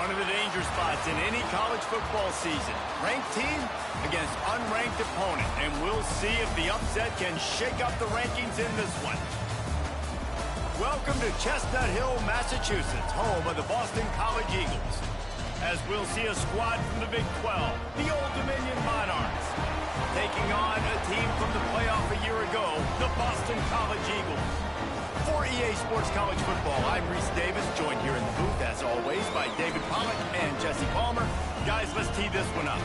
One of the danger spots in any college football season. Ranked team against unranked opponent. And we'll see if the upset can shake up the rankings in this one. Welcome to Chestnut Hill, Massachusetts, home of the Boston College Eagles. As we'll see a squad from the Big 12, the Old Dominion Monarchs, taking on a team from the playoff a year ago, the Boston College Eagles. For EA Sports College Football, I'm Reese Davis, joined here in the booth, as always, by David Pollack and Jesse Palmer. Guys, let's tee this one up.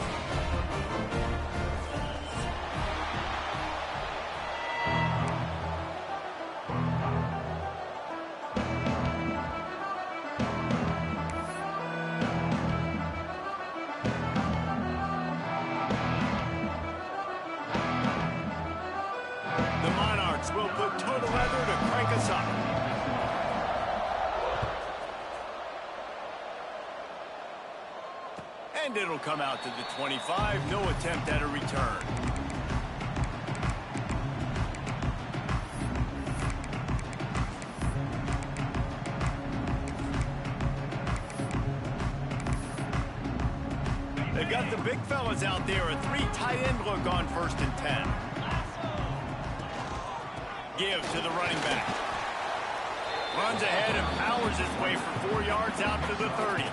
Will put total leather to crank us up. And it'll come out to the 25. No attempt at a return. They've got the big fellas out there. A 3 tight end look on 1st and 10. Give to the running back. Runs ahead and powers his way for 4 yards out to the 30.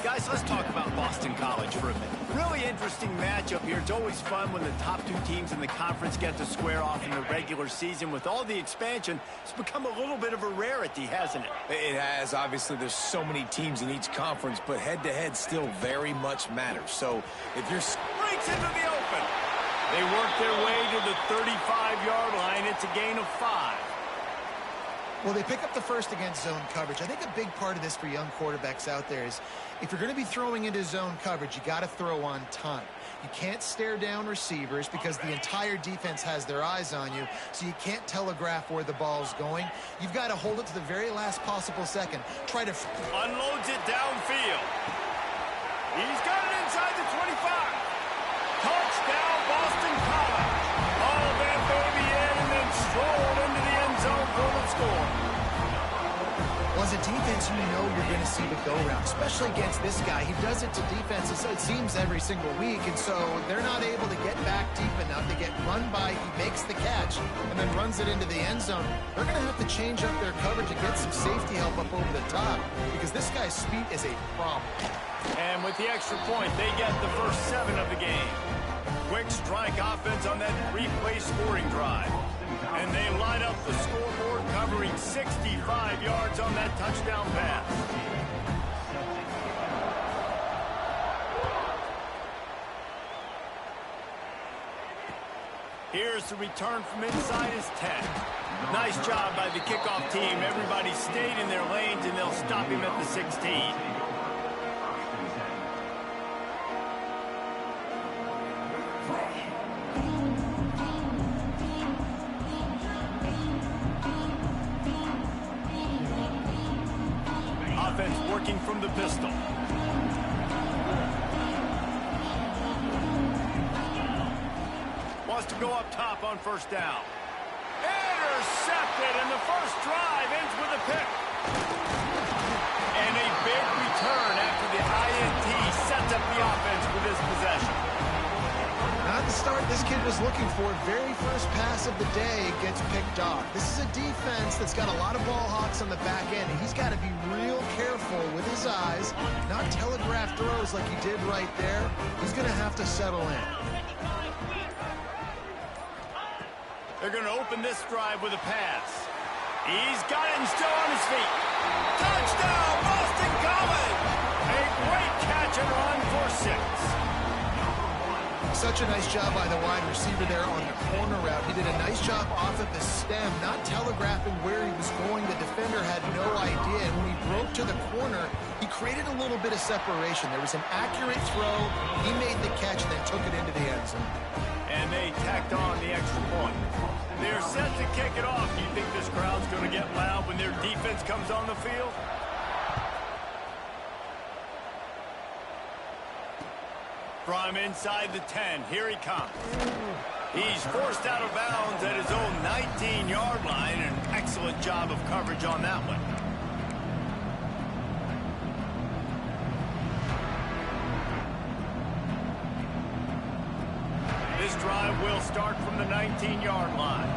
Guys, let's talk about Boston College for a minute. Really interesting matchup here. It's always fun when the top 2 teams in the conference get to square off in the regular season. With all the expansion, it's become a little bit of a rarity, hasn't it? It has. Obviously, there's so many teams in each conference, but head-to-head still very much matters. So if you're... Breaks into the open. They work their way to the 35-yard line. It's a gain of 5. Well, they pick up the first against zone coverage. I think a big part of this for young quarterbacks out there is if you're going to be throwing into zone coverage, you got to throw on time. You can't stare down receivers because the entire defense has their eyes on you, so you can't telegraph where the ball's going. You've got to hold it to the very last possible second. Try to... Unloads it downfield. He's got it inside the 25. Touchdown, Boston College. All that baby in and then strolled into the end zone for the score. Well, as a defense, you know you're going to see the go-round, especially against this guy. He does it to defenses, it seems, every single week, and so they're not able to get back deep enough. They get run by, he makes the catch, and then runs it into the end zone. They're going to have to change up their coverage and get some safety help up over the top because this guy's speed is a problem. And with the extra point, they get the first 7 of the game. Quick strike offense on that 3-play scoring drive. And they light up the scoreboard, covering 65 yards on that touchdown pass. Here's the return from inside his 10. Nice job by the kickoff team. Everybody stayed in their lanes, and they'll stop him at the 16. Offense working from the pistol. Wants to go up top on 1st down. Intercepted, and the first drive ends with a pick. And a big return after the INT sets up the offense with this possession. Not the start this kid was looking for. Very first pass of the day gets picked off. This is a defense that's got a lot of ball hawks on the back end. He's got to be real careful with his eyes, not telegraph throws like he did right there. He's going to have to settle in. They're going to open this drive with a pass. He's got it and still on his feet. Touchdown, Boston College! A great catch and run for 6. Such a nice job by the wide receiver there on the corner route. He did a nice job off at the stem, not telegraphing where he was going. The defender had no idea. And when he broke to the corner, he created a little bit of separation. There was an accurate throw. He made the catch and then took it into the end zone. And they tacked on the extra point. They're set to kick it off. Do you think this crowd's going to get loud when their defense comes on the field? From inside the 10, here he comes. He's forced out of bounds at his own 19-yard line. An excellent job of coverage on that one. drive will start from the 19-yard line.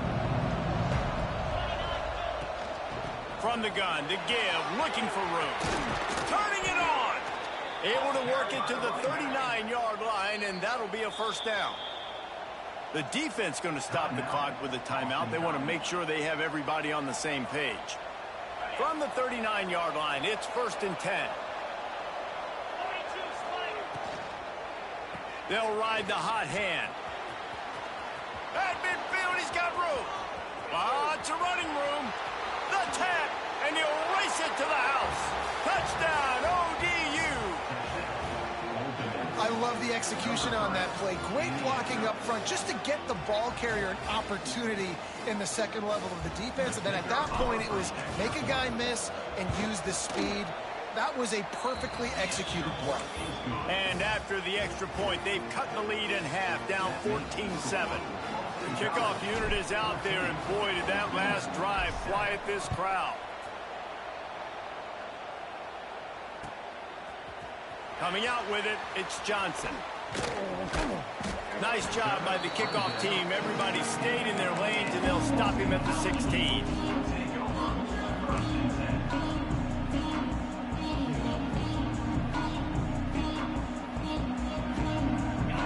From the gun to give, looking for room. Turning it on. Able to work it to the 39-yard line, and that'll be a first down. The defense going to stop the clock with a timeout. They want to make sure they have everybody on the same page. From the 39-yard line, it's 1st and 10. They'll ride the hot hand. At midfield, he's got room. Lots of running room. The tap, and he'll race it to the house. Touchdown, ODU. I love the execution on that play. Great blocking up front just to get the ball carrier an opportunity in the second level of the defense. And then at that point, it was make a guy miss and use the speed. That was a perfectly executed play. And after the extra point, they've cut the lead in half, down 14-7. The kickoff unit is out there, and boy, did that last drive quiet this crowd. Coming out with it, it's Johnson. Nice job by the kickoff team. Everybody stayed in their lanes, and they'll stop him at the 16.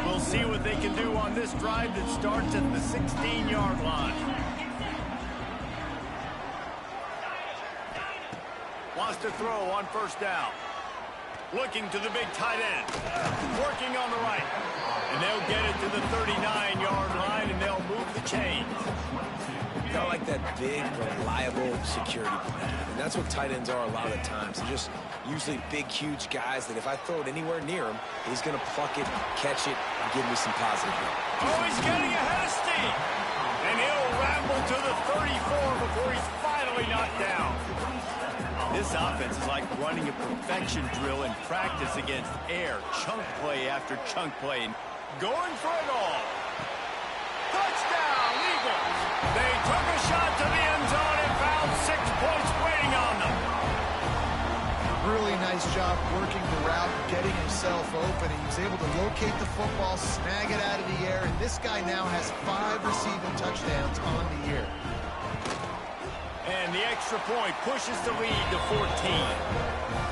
We'll see what they can do on this drive that starts at the 16-yard line. Wants to throw on first down. Looking to the big tight end. Working on the right. And they'll get it to the 39-yard line, and they'll move the chains. Kind of like that big, reliable security blanket. And that's what tight ends are a lot of the times. They're just usually big, huge guys that if I throw it anywhere near him, he's going to pluck it, catch it, and give me some positive help. Oh, he's getting ahead of steam. And he'll ramble to the 34 before he's finally knocked down. This offense is like running a perfection drill in practice against air. Chunk play after chunk play. And going for it all. Touchdown, Eagles. They took a shot to the end zone and found 6 points waiting on them. Really nice job working the route, getting himself open. He was able to locate the football, snag it out of the air, and this guy now has 5 receiving touchdowns on the year. And the extra point pushes the lead to 14.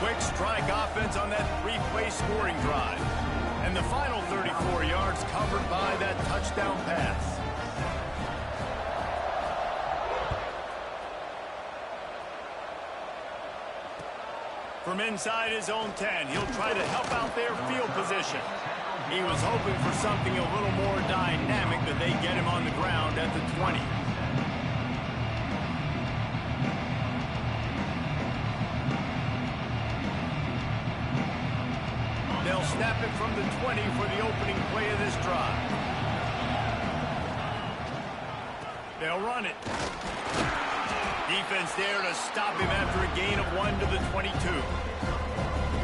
Quick strike offense on that 3-play scoring drive. And the final 34 yards covered by that touchdown pass. From inside his own 10, he'll try to help out their field position. He was hoping for something a little more dynamic, but they get him on the ground at the 20. They'll snap it from the 20 for the opening play of this drive. They'll run it. Defense there to stop him after a gain of 1 to the 22.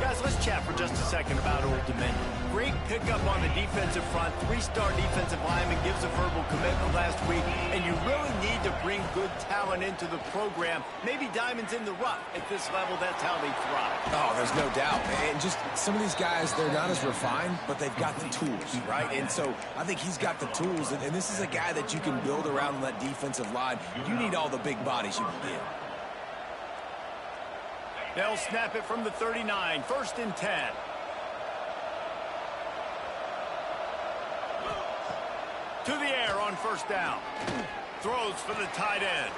Guys, let's chat for just a second about Old Dominion. Great pickup on the defensive front. 3-star defensive lineman gives a verbal commitment last week, and you really need to bring good talent into the program. Maybe diamonds in the rough. At this level, that's how they thrive. Oh, there's no doubt. And just some of these guys, they're not as refined, but they've got the tools, right? And so I think he's got the tools, and this is a guy that you can build around on that defensive line. You need all the big bodies you can get. They'll snap it from the 39, 1st and 10. To the air on first down. Throws for the tight end.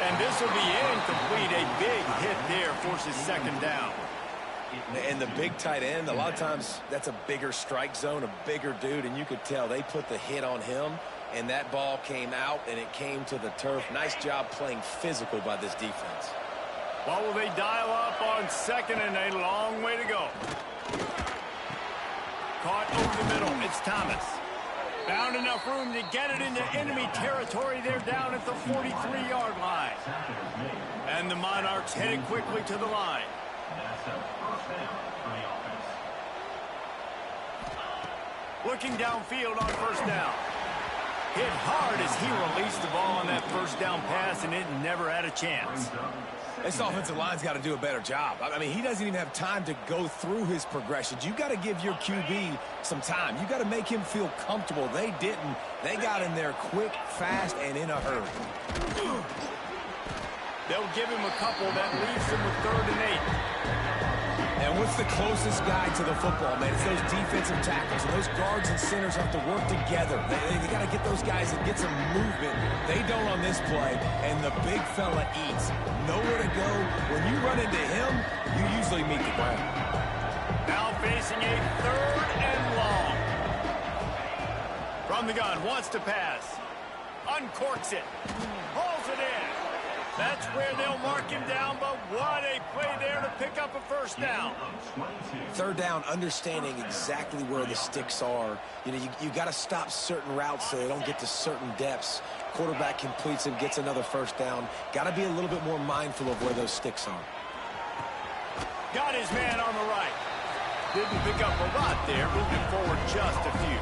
And this will be incomplete. A big hit there forces 2nd down. And the big tight end, a lot of times that's a bigger strike zone, a bigger dude, and you could tell they put the hit on him, and that ball came out, and it came to the turf. Nice job playing physical by this defense. What will they dial up on 2nd and a long way to go? Caught over the middle. It's Thomas. Found enough room to get it into enemy territory. They're down at the 43-yard line. And the Monarchs headed quickly to the line. Looking downfield on first down. Hit hard as he released the ball on that first down pass, and it never had a chance. This offensive line's got to do a better job. I mean, he doesn't even have time to go through his progressions. You got to give your QB some time. You got to make him feel comfortable. They didn't. They got in there quick, fast, and in a hurry. They'll give him a couple that leaves him with 3rd and 8. And what's the closest guy to the football, man? It's those defensive tackles. And those guards and centers have to work together. They got to get those guys and get some movement. They don't on this play, and the big fella eats. Nowhere to go. When you run into him, you usually meet the ground. Now facing a 3rd and long. From the gun, wants to pass. Uncorks it. Pulls it in. That's where they'll mark him down, but what a play there to pick up a 1st down. 3rd down, understanding exactly where the sticks are. You know, you got to stop certain routes so they don't get to certain depths. Quarterback completes and gets another 1st down. Got to be a little bit more mindful of where those sticks are. Got his man on the right. Didn't pick up a lot there, moving forward just a few.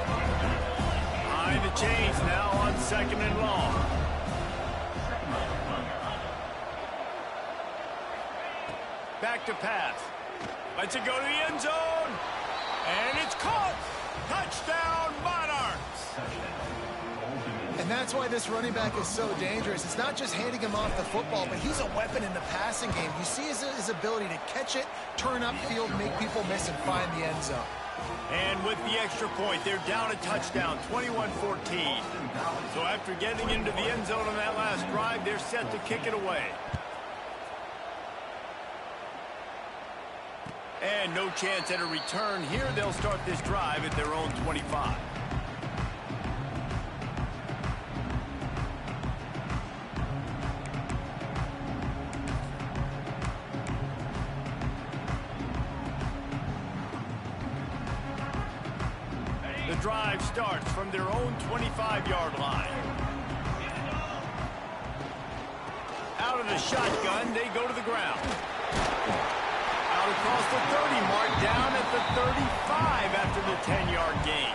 Behind the chains now on 2nd and long. Back to pass. Lets it go to the end zone. And it's caught. Touchdown, Monarchs. And that's why this running back is so dangerous. It's not just handing him off the football, but he's a weapon in the passing game. You see his ability to catch it, turn upfield, make people miss, and find the end zone. And with the extra point, they're down a touchdown, 21-14. So after getting into the end zone on that last drive, they're set to kick it away. And no chance at a return here. They'll start this drive at their own 25. The drive starts from their own 25-yard line. Out of the shotgun, they go to the ground. Out across the 30 mark, down at the 35 after the 10-yard gain.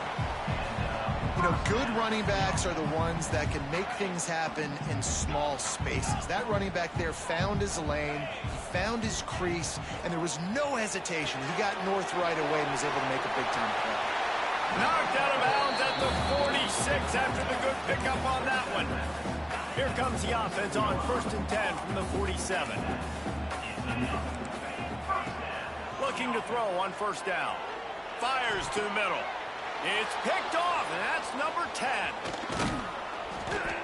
You know, good running backs are the ones that can make things happen in small spaces. That running back there found his lane, he found his crease, and there was no hesitation. He got north right away and was able to make a big-time play. Knocked out of bounds at the 46 after the good pickup on that one. Here comes the offense on 1st and 10 from the 47. Looking to throw on 1st down. Fires to the middle. It's picked off, and that's number 10.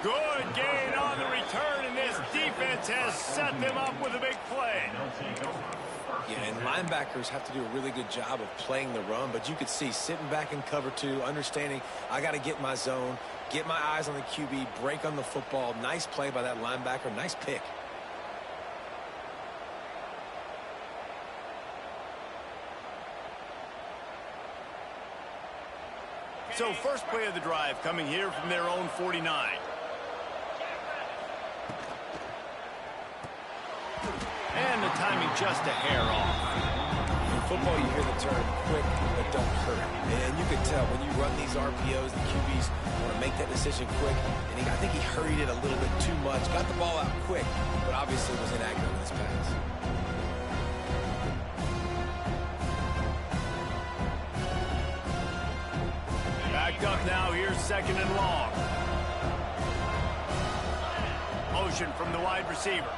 Good gain on the return, and this defense has set them up with a big play. Yeah, and linebackers have to do a really good job of playing the run, but you could see sitting back in cover 2, understanding I got to get my zone, get my eyes on the QB, break on the football. Nice play by that linebacker. Nice pick. So first play of the drive coming here from their own 49. And the timing just a hair off. In football, you hear the term quick but don't hurt. And you can tell when you run these RPOs, the QBs want to make that decision quick. And I think he hurried it a little bit too much. Got the ball out quick, but obviously was inaccurate with his pass. Backed up now, here's 2nd and long. Motion from the wide receiver.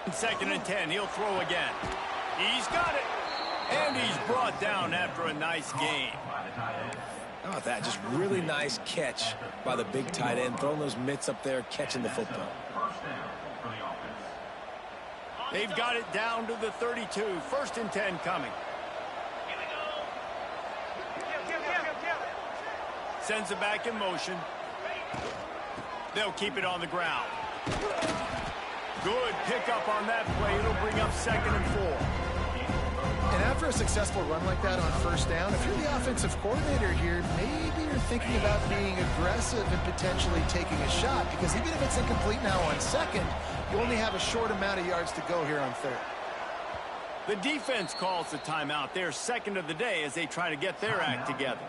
2nd and 10, he'll throw again. He's got it. And he's brought down after a nice gain. How about that? Just really nice catch by the big tight end, throwing those mitts up there, catching the football. They've got it down to the 32. 1st and 10 coming. Sends it back in motion. They'll keep it on the ground. Good pickup on that play. It'll bring up 2nd and 4. And after a successful run like that on 1st down, if you're the offensive coordinator here, maybe you're thinking about being aggressive and potentially taking a shot, because even if it's incomplete now on 2nd, you only have a short amount of yards to go here on 3rd. The defense calls the timeout. Their 2nd of the day as they try to get their act together.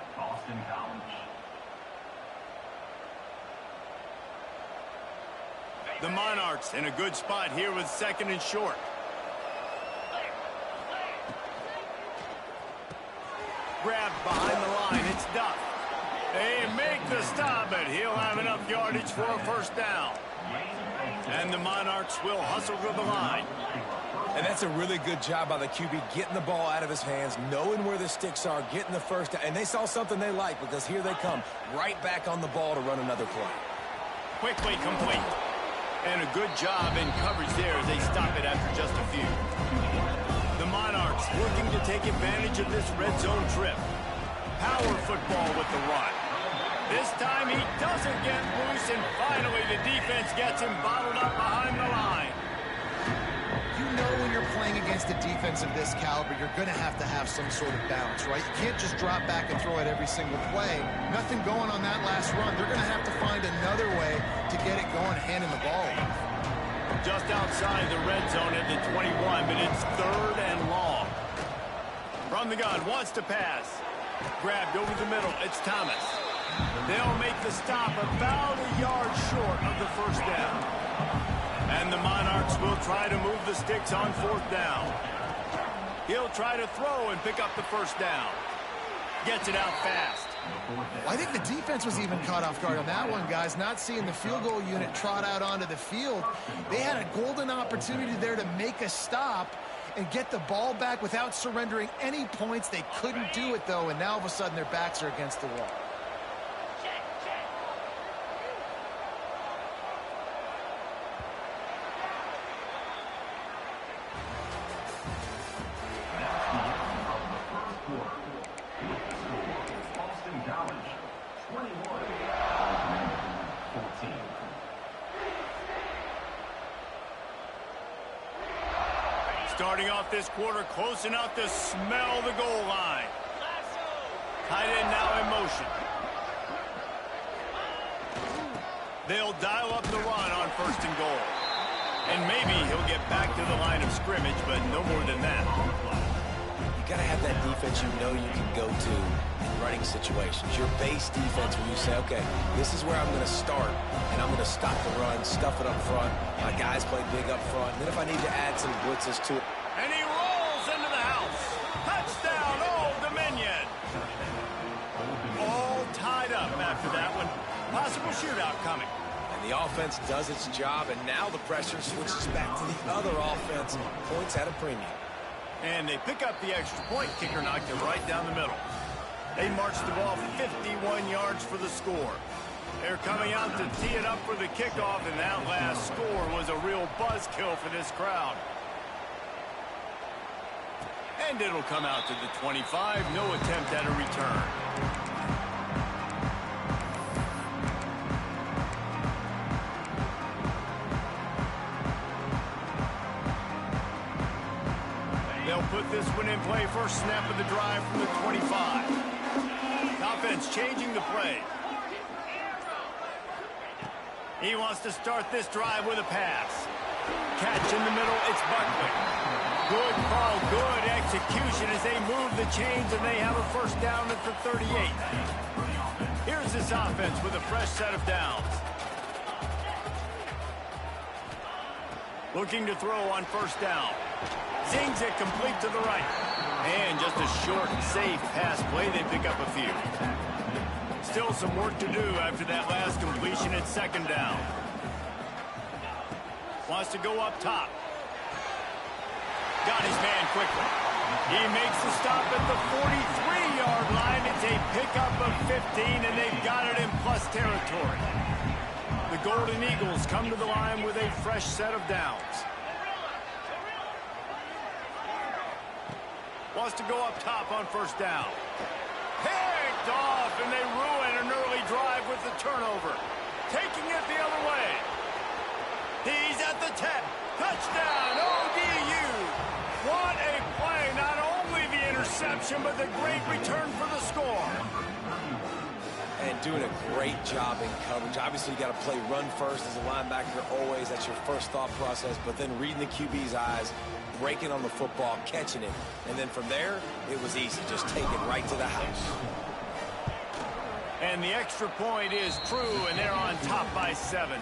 The Monarchs in a good spot here with 2nd and short. Grabbed behind the line. It's Duff. They make the stop, but he'll have enough yardage for a 1st down. And the Monarchs will hustle to the line. And that's a really good job by the QB, getting the ball out of his hands, knowing where the sticks are, getting the 1st down. And they saw something they like, because here they come, right back on the ball to run another play. Quickly complete. And a good job in coverage there as they stop it after just a few. The Monarchs looking to take advantage of this red zone trip. Power football with the run. This time he doesn't get loose, and finally the defense gets him bottled up behind the line. You know when you're playing against a defense of this caliber, you're going to have some sort of balance, right? You can't just drop back and throw it every single play. Nothing going on that last run. They're going to have to find another way to get it going, handing the ball off. Just outside the red zone at the 21, but it's 3rd and long. From the gun, wants to pass. Grabbed over the middle. It's Thomas. They'll make the stop about a yard short of the 1st down. And the Monarchs will try to move the sticks on 4th down. He'll try to throw and pick up the 1st down. Gets it out fast. I think the defense was even caught off guard on that one, guys. Not seeing the field goal unit trot out onto the field. They had a golden opportunity there to make a stop and get the ball back without surrendering any points. They couldn't do it, though, and now all of a sudden their backs are against the wall. Starting off this quarter close enough to smell the goal line. Tight end now in motion. They'll dial up the run on 1st and goal. And maybe he'll get back to the line of scrimmage, but no more than that. You got to have that defense you know you can go to in running situations. Your base defense where you say, okay, this is where I'm going to start, and I'm going to stop the run, stuff it up front. My guys play big up front. And then if I need to add some blitzes to it. And he rolls into the house. Touchdown, Old Dominion. All tied up after that one. Possible shootout coming. And the offense does its job, and now the pressure switches back to the other offense. Points at a premium. And they pick up the extra point. Kicker knocked it right down the middle. They marched the ball 51 yards for the score. They're coming out to tee it up for the kickoff, and that last score was a real buzzkill for this crowd. And it'll come out to the 25. No attempt at a return. They'll put this one in play. First snap of the drive from the 25. Offense changing the play. He wants to start this drive with a pass. Catch in the middle. It's Buckley. Good call, good execution as they move the chains, and they have a 1st down at the 38. Here's this offense with a fresh set of downs. Looking to throw on 1st down. Zings it complete to the right. And just a short, safe pass play. They pick up a few. Still some work to do after that last completion at 2nd down. Wants to go up top. Got his man quickly. He makes the stop at the 43-yard line. It's a pickup of 15, and they've got it in plus territory. The Golden Eagles come to the line with a fresh set of downs. Wants to go up top on 1st down. Picked off, and they ruin an early drive with the turnover. Taking it the other way. He's at the 10. Touchdown, ODU. What a play. Not only the interception, but the great return for the score. And doing a great job in coverage. Obviously, you got to play run first as a linebacker always. That's your first thought process. But then reading the QB's eyes, breaking on the football, catching it. And then from there, it was easy. Just take it right to the house. And the extra point is true, and they're on top by 7.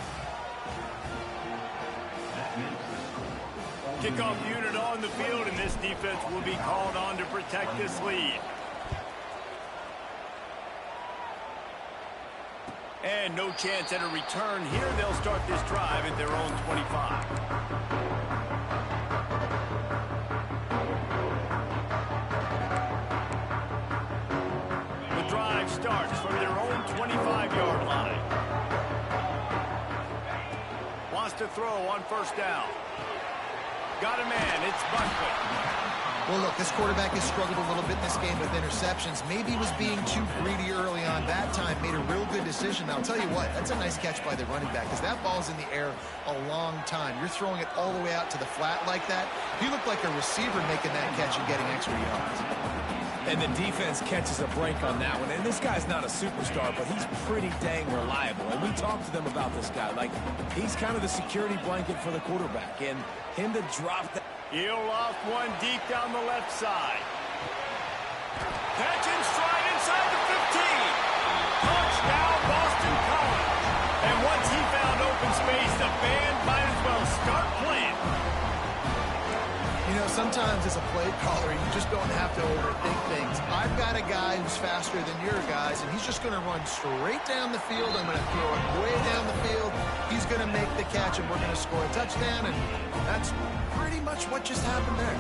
Kickoff unit on the field, and this defense will be called on to protect this lead. And no chance at a return here. They'll start this drive at their own 25. The drive starts from their own 25-yard line. Wants to throw on first down. Got a man. It's Buckley. Well, look, this quarterback has struggled a little bit in this game with interceptions. Maybe he was being too greedy early on that time. Made a real good decision. Now, I'll tell you what, that's a nice catch by the running back because that ball's in the air a long time. You're throwing it all the way out to the flat like that. He looked like a receiver making that catch and getting extra yards. And the defense catches a break on that one. And this guy's not a superstar, but he's pretty dang reliable. And we talked to them about this guy. Like, he's kind of the security blanket for the quarterback. And him to drop that. He'll loft one deep down the left side. Catch in stride inside the 15. Touchdown, Boston College. And once he found open space, the band might as well start playing. You know, sometimes as a play caller, you just don't have to overthink things. I've got a guy who's faster than your guys, and he's just going to run straight down the field. I'm going to throw it way down the field. He's going to make the catch, and we're going to score a touchdown, and that's pretty much what just happened there.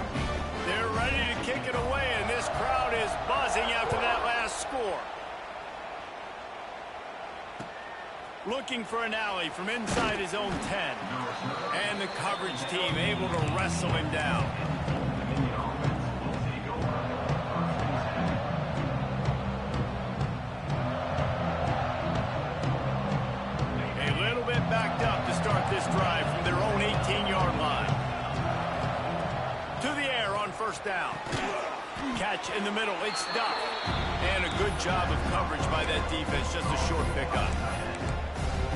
They're ready to kick it away, and this crowd is buzzing after that last score. Looking for an alley from inside his own 10. And the coverage team able to wrestle him down. A little bit backed up to start this drive from their own 18-yard line. To the air on first down. Catch in the middle, it's stuffed. And a good job of coverage by that defense, just a short pickup.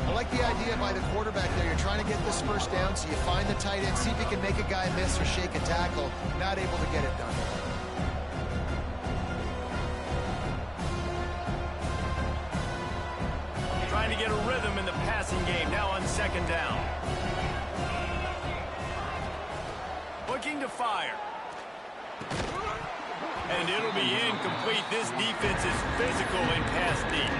I like the idea by the quarterback there. You're trying to get this first down, so you find the tight end, see if you can make a guy miss or shake a tackle. Not able to get it done. Trying to get a rhythm in the passing game, now on second down. Looking to fire. And it'll be incomplete. This defense is physical in pass deep.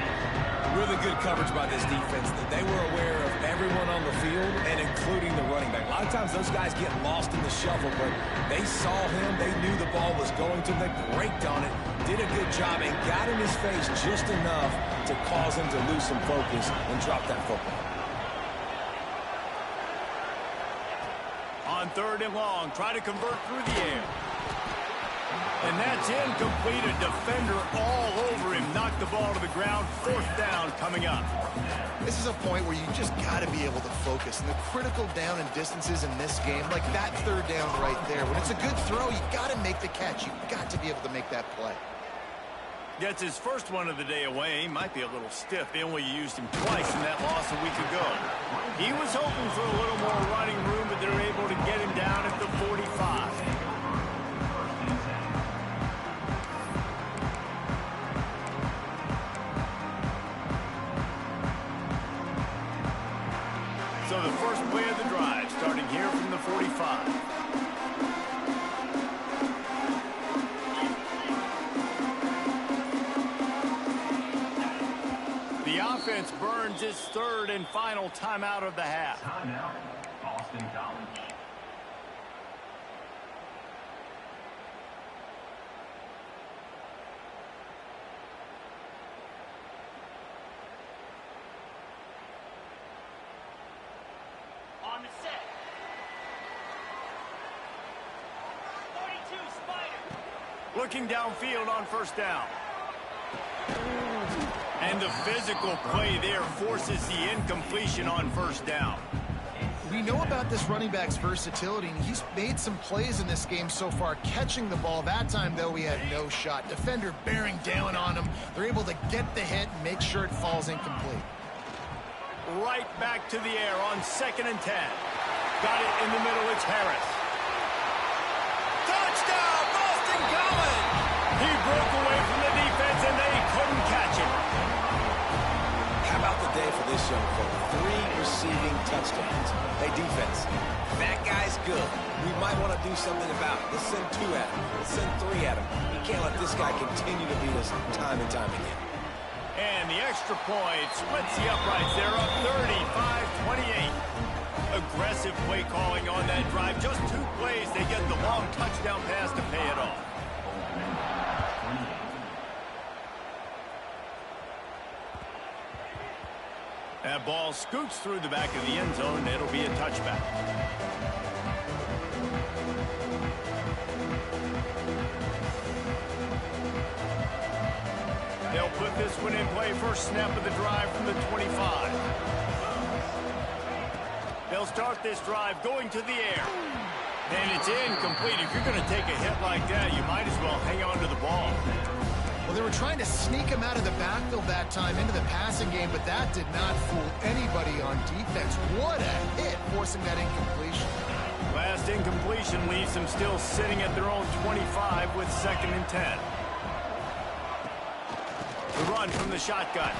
Really good coverage by this defense. They were aware of everyone on the field and including the running back. A lot of times those guys get lost in the shuffle, but they saw him. They knew the ball was going to. They braked on it, did a good job, and got in his face just enough to cause him to lose some focus and drop that football. On third and long, try to convert through the air. And that's incomplete. A defender all over him. Knocked the ball to the ground. Fourth down coming up. This is a point where you just got to be able to focus. And the critical down and distances in this game, like that third down right there. When it's a good throw, you got to make the catch. You got to be able to make that play. Gets his first one of the day away. He might be a little stiff. They only used him twice in that loss a week ago. He was hoping for a little more running room, but they're able to get him down at the 45. So the first play of the drive, starting here from the 45. The offense burns its third and final timeout of the half. Timeout, Boston College. On the set. 42, Spider. Looking downfield on first down. And the physical play there forces the incompletion on first down. We know about this running back's versatility, and he's made some plays in this game so far, catching the ball. That time, though, he had no shot. Defender bearing down on him. They're able to get the hit and make sure it falls incomplete. Right back to the air on 2nd and 10. Got it in the middle, it's Harris. Touchdown, Boston College! He broke away from the defense, and they couldn't catch him. How about the day for this young fella. 3 receiving touchdowns. Hey, defense, that guy's good. We might want to do something about it. Let's send 2 at him. Let's send 3 at him. We can't let this guy continue to beat us time and time again. And the extra point splits the uprights. They're up 35-28. Aggressive play calling on that drive. Just 2 plays, they get the long touchdown pass to pay it off. That ball scoots through the back of the end zone. It'll be a touchback. They'll put this one in play. First snap of the drive from the 25. They'll start this drive going to the air. And it's incomplete. If you're going to take a hit like that, you might as well hang on to the ball. Well, they were trying to sneak him out of the backfield that time into the passing game, but that did not fool anybody on defense. What a hit, forcing that incompletion. Last incompletion leaves them still sitting at their own 25 with 2nd and 10. The run from the shotgun.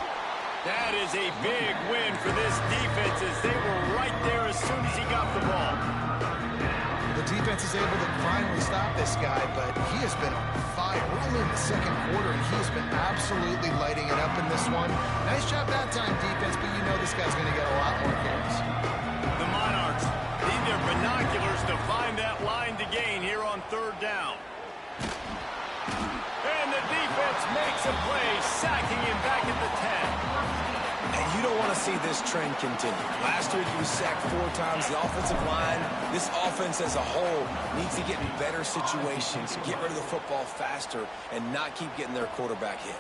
That is a big win for this defense as they were right there as soon as he got the ball. The defense is able to finally stop this guy, but he has been on fire. We're only in the 2nd quarter, and he has been absolutely lighting it up in this one. Nice job that time, defense, but you know this guy's going to get a lot more carries. The Monarchs need their binoculars to find that line to gain here on 3rd down. And the defense makes a play, sacking him back at the 10. And you don't want to see this trend continue. Last week he was sacked 4 times. The offensive line, this offense as a whole, needs to get in better situations, get rid of the football faster, and not keep getting their quarterback hit.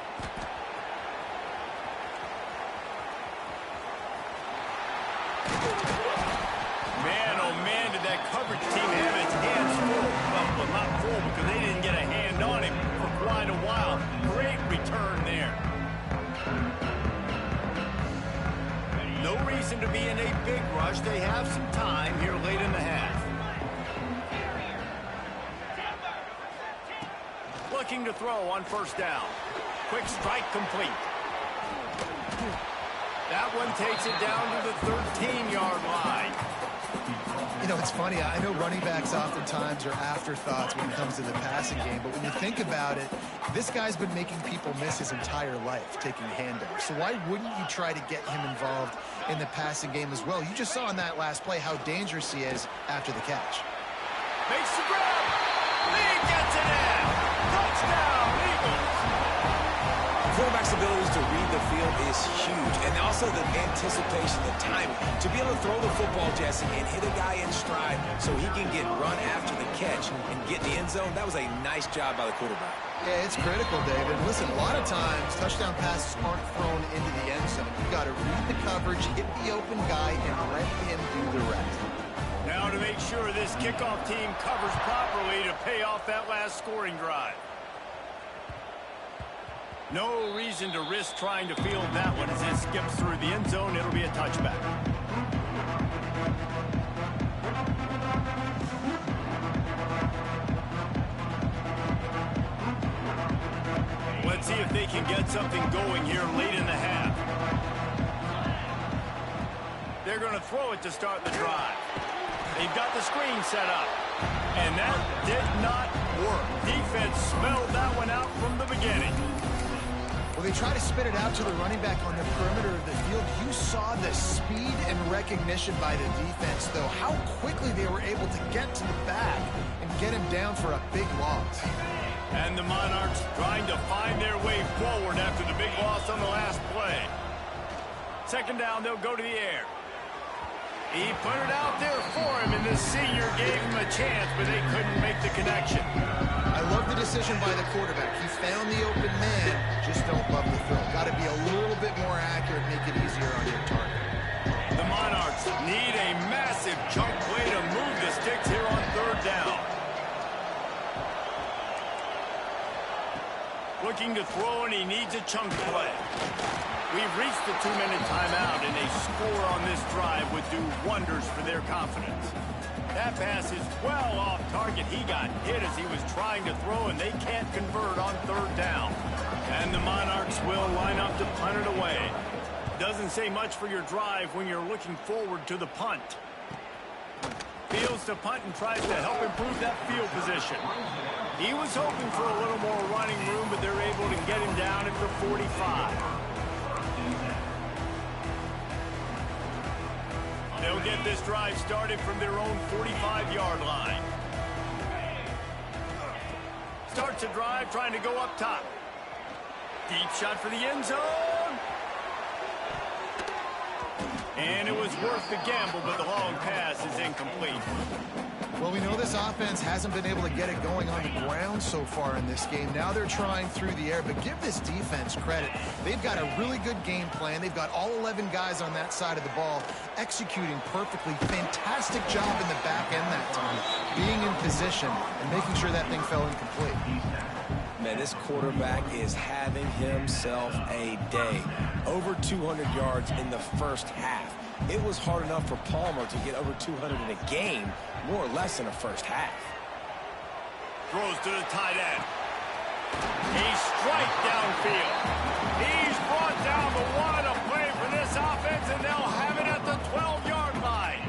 Man, oh man, did that coverage team have its hands full. Well, not full because they didn't get a hand on him for quite a while. Great return there. No reason to be in a big rush. They have some time here late in the half. Looking to throw on 1st down. Quick strike complete. That one takes it down to the 13-yard line. You know, it's funny. I know running backs oftentimes are afterthoughts when it comes to the passing game, but when you think about it, this guy's been making people miss his entire life taking handoffs. So why wouldn't you try to get him involved in the passing game as well? You just saw in that last play how dangerous he is after the catch. Makes the grab. Lee gets it in. Touchdown, Eagles. Quarterback's abilities to read the field is huge, and also the anticipation, the timing. To be able to throw the football, Jesse, and hit a guy in stride so he can get run after the catch and get in the end zone, that was a nice job by the quarterback. Yeah, it's critical, David. Listen, a lot of times touchdown passes aren't thrown into the end zone. You've got to read the coverage, hit the open guy, and let him do the rest. Now to make sure this kickoff team covers properly to pay off that last scoring drive. No reason to risk trying to field that one as it skips through the end zone. It'll be a touchback. Let's see if they can get something going here late in the half. They're going to throw it to start the drive. They've got the screen set up. And that did not work. Defense smelled that one out from the beginning. Well, they try to spit it out to the running back on the perimeter of the field. You saw the speed and recognition by the defense, though, how quickly they were able to get to the back and get him down for a big loss. And the Monarchs trying to find their way forward after the big loss on the last play. 2nd down, they'll go to the air. He put it out there for him, and the senior gave him a chance, but they couldn't make the connection. I love the decision by the quarterback. He found the open man, just don't love the throw. Got to be a little bit more accurate, make it easier on your target. The Monarchs need a massive chunk play to move the sticks here on 3rd down. Looking to throw, and he needs a chunk play. We've reached the 2-minute timeout, and a score on this drive would do wonders for their confidence. That pass is well off target. He got hit as he was trying to throw, and they can't convert on 3rd down. And the Monarchs will line up to punt it away. doesn't say much for your drive when you're looking forward to the punt. Fields to punt and tries to help improve that field position. He was hoping for a little more running room, but they're able to get him down at the 45. They'll get this drive started from their own 45-yard line. Starts a drive trying to go up top. Deep shot for the end zone. And it was worth the gamble, but the long pass is incomplete. Well, we know this offense hasn't been able to get it going on the ground so far in this game. Now they're trying through the air, but give this defense credit. They've got a really good game plan. They've got all 11 guys on that side of the ball executing perfectly. Fantastic job in the back end that time, being in position and making sure that thing fell incomplete. Man, this quarterback is having himself a day. Over 200 yards in the first half. It was hard enough for Palmer to get over 200 in a game, more or less in the first half. Throws to the tight end. He's straight downfield. He's brought down the one to play for this offense, and they'll have it at the 12-yard line.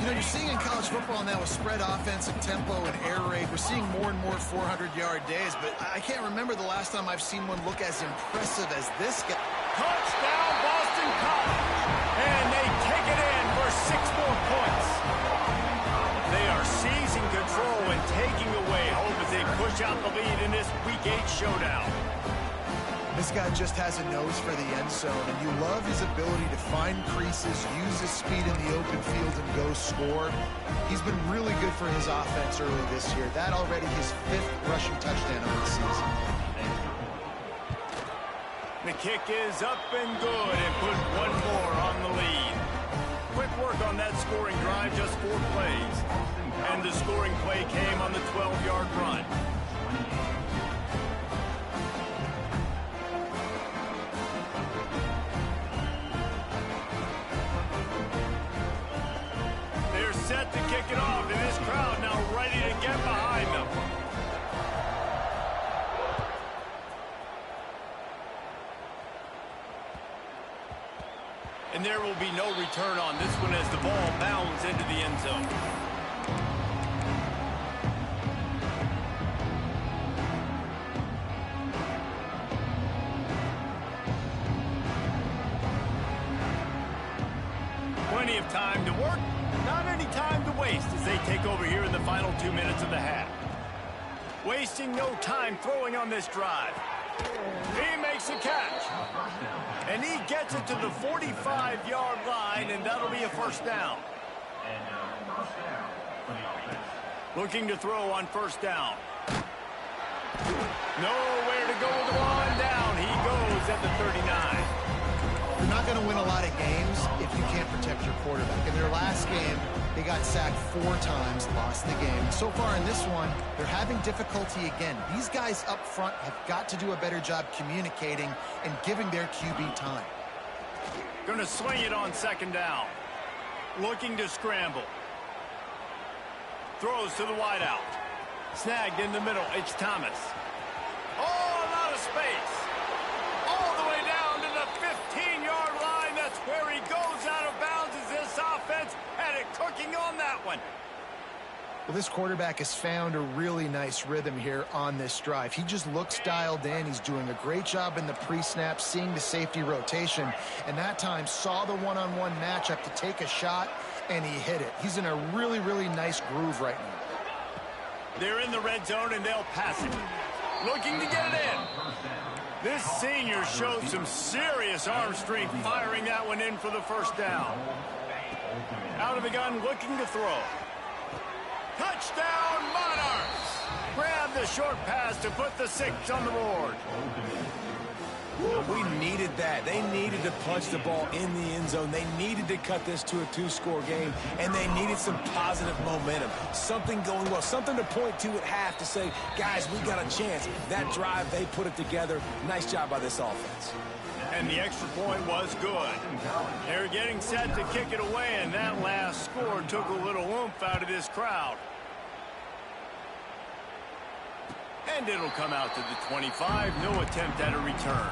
You know, you're seeing in college football now with spread offensive tempo and air raid, we're seeing more and more 400-yard days, but I can't remember the last time I've seen one look as impressive as this guy. Touchdown, Boston College. And they take it in for 6 more points. They are seizing control and taking away hope as they push out the lead in this Week 8 showdown. This guy just has a nose for the end zone, and you love his ability to find creases, use his speed in the open field, and go score. He's been really good for his offense early this year. That already his 5th rushing touchdown of the season. The kick is up and good and put one more on the lead. Quick work on that scoring drive, just 4 plays. And the scoring play came on the 12-yard run. They're set to kick it off, and this crowd now ready to get behind them. And there will be no return on this one as the ball bounds into the end zone. Plenty of time to work, not any time to waste as they take over here in the final 2 minutes of the half. Wasting no time throwing on this drive. He makes a catch. And he gets it to the 45-yard line, and that'll be a first down. Looking to throw on first down. Nowhere to go with the ball, and down he goes at the 39. You're not going to win a lot of games if you can't protect your quarterback. In their last game, they got sacked 4 times, lost the game. So far in this one, they're having difficulty again. These guys up front have got to do a better job communicating and giving their QB time. Going to swing it on second down. Looking to scramble. Throws to the wideout. Snagged in the middle. It's Thomas. Oh, a lot of space. All the way down to the 15-yard line. That's where he goes out of bounds as this offense had it cooking on that one. Well, this quarterback has found a really nice rhythm here on this drive. He just looks dialed in. He's doing a great job in the pre-snap, seeing the safety rotation, and that time saw the one-on-one matchup to take a shot, and he hit it. He's in a really, really nice groove right now. They're in the red zone, and they'll pass it. Looking to get it in. This senior showed some serious arm strength firing that one in for the first down. Out of the gun, looking to throw. Touchdown, Monarchs! Grab the short pass to put the 6 on the board. We needed that. They needed to punch the ball in the end zone. They needed to cut this to a 2-score game, and they needed some positive momentum. Something going well, something to point to at half to say, guys, we got a chance. That drive, they put it together. Nice job by this offense. And the extra point was good. They're getting set to kick it away, and that last score took a little oomph out of this crowd. And it'll come out to the 25. No attempt at a return.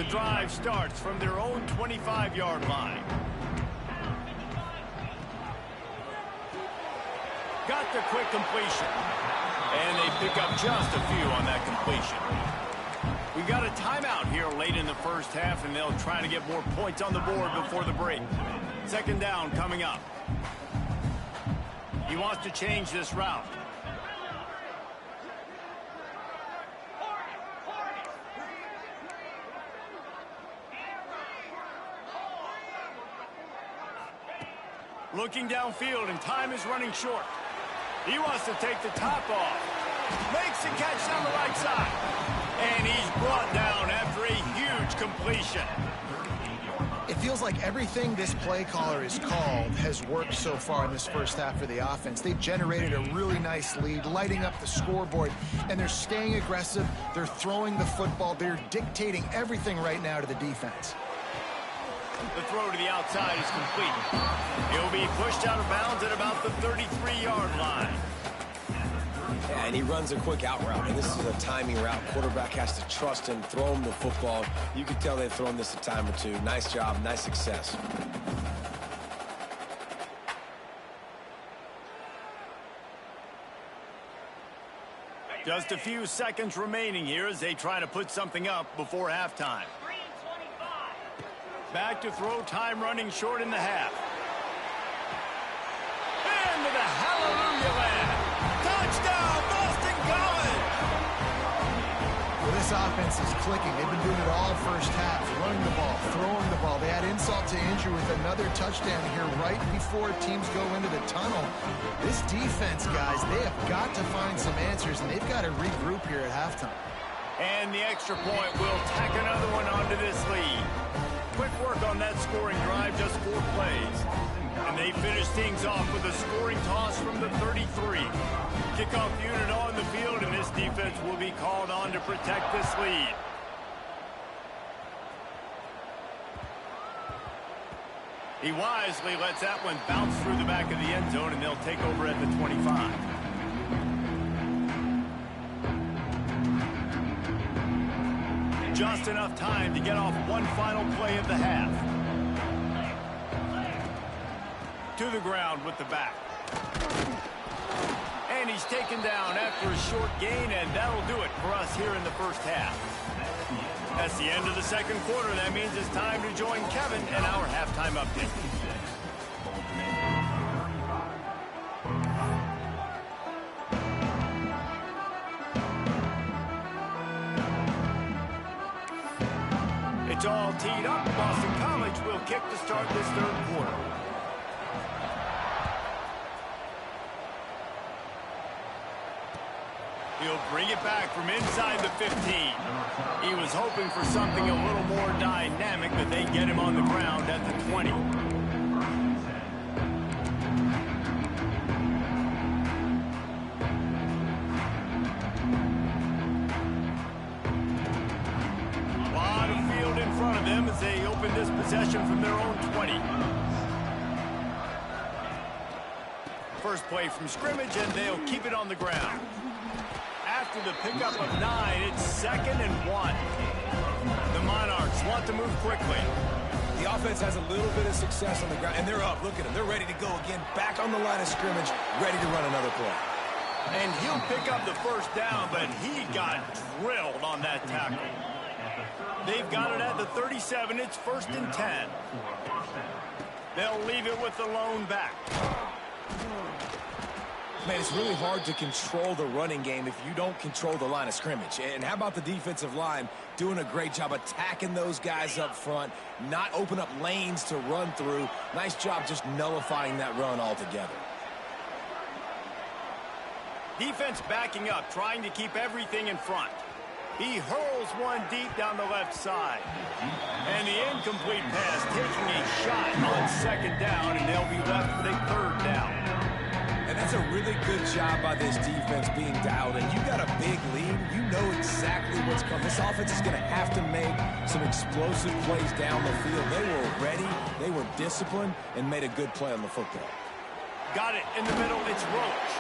drive starts from their own 25-yard line. Got the quick completion. And they pick up just a few on that completion. We got a timeout here late in the first half, and they'll try to get more points on the board before the break. Second down coming up. He wants to change this route. Looking downfield, and time is running short. He wants to take the top off. Makes the catch down the right side. And he's brought down after a huge completion. It feels like everything this play caller has called has worked so far in this first half for the offense. They've generated a really nice lead, lighting up the scoreboard, and they're staying aggressive. They're throwing the football. They're dictating everything right now to the defense. The throw to the outside is complete. He'll be pushed out of bounds at about the 33-yard line. Yeah, and he runs a quick out route, and this is a timing route. Quarterback has to trust him, throw him the football. You can tell they've thrown this a time or two. Nice job, nice success. Just a few seconds remaining here as they try to put something up before halftime. Back to throw, time running short in the half. Into the hallelujah land. Touchdown, Boston College! Well, this offense is clicking. They've been doing it all first half, running the ball, throwing the ball. They add insult to injury with another touchdown here right before teams go into the tunnel. This defense, guys, they have got to find some answers, and they've got to regroup here at halftime. And the extra point will tack another one onto this lead. Quick work on that scoring drive, just 4 plays. And they finish things off with a scoring toss from the 33. Kickoff unit on the field, and this defense will be called on to protect this lead. He wisely lets that one bounce through the back of the end zone, and they'll take over at the 25. Just enough time to get off one final play of the half. To the ground with the back. And he's taken down after a short gain, and that'll do it for us here in the first half. That's the end of the second quarter. That means it's time to join Kevin and our halftime update. It's all teed up. Boston College will kick to start this third quarter. He'll bring it back from inside the 15. He was hoping for something a little more dynamic, but they get him on the ground at the 20. As they open this possession from their own 20. First play from scrimmage, and they'll keep it on the ground. After the pickup of 9, it's 2nd and 1. The Monarchs want to move quickly. The offense has a little bit of success on the ground, and they're up. Look at them. They're ready to go again. Back on the line of scrimmage, ready to run another play. And he'll pick up the first down, but he got drilled on that tackle. They've got it at the 37. It's 1st and 10. They'll leave it with the lone back. Man, it's really hard to control the running game if you don't control the line of scrimmage. And how about the defensive line doing a great job attacking those guys up front, not open up lanes to run through. Nice job just nullifying that run altogether. Defense backing up, trying to keep everything in front. He hurls one deep down the left side. And the incomplete pass taking a shot on 2nd down, and they'll be left with a 3rd down. And that's a really good job by this defense being dialed in. You got a big lead. You know exactly what's coming. This offense is going to have to make some explosive plays down the field. They were ready, they were disciplined, and made a good play on the football. Got it in the middle. It's Roach.